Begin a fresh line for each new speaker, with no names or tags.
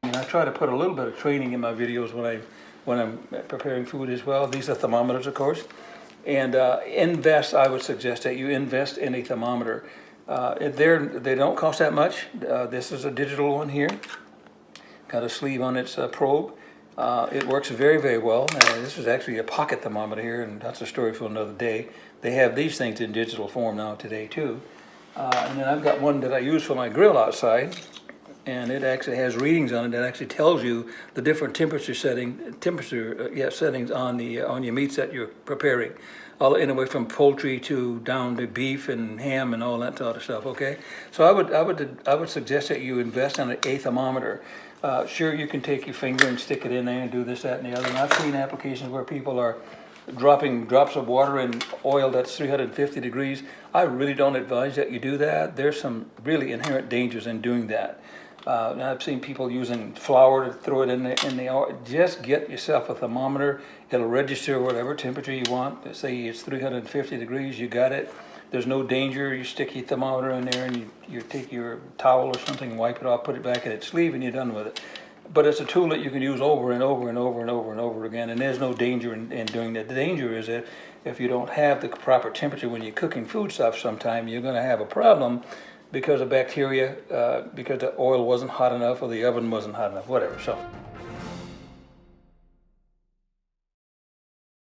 And I try to put a little bit of training in my videos when I'm preparing food as well. These are thermometers, of course. And I would suggest that you invest in a thermometer. They don't cost that much. This is a digital one here. Got a sleeve on its probe. It works very, very well. This is actually a pocket thermometer here, and that's a story for another day. They have these things in digital form now today too. And then I've got one that I use for my grill outside, and it actually has readings on it that actually tells you the different settings on your meats that you're preparing, all anyway from poultry to down to beef and ham and all that sort of stuff. Okay, so I would suggest that you invest in a thermometer. Sure, you can take your finger and stick it in there and do this, that, and the other. And I've seen applications where people are dropping drops of water in oil that's 350 degrees. I really don't advise that you do that. There's some really inherent dangers in doing that. I've seen people using flour to throw it in the oil. Just get yourself a thermometer. It'll register whatever temperature you want. Let's say it's 350 degrees, you got it. There's no danger. You stick your thermometer in there and you take your towel or something, wipe it off, put it back in its sleeve, and you're done with it. But it's a tool that you can use over and over and over and over and over again, and there's no danger in doing that. The danger is that if you don't have the proper temperature when you're cooking food stuff sometime, you're going to have a problem because of bacteria, because the oil wasn't hot enough or the oven wasn't hot enough, whatever. So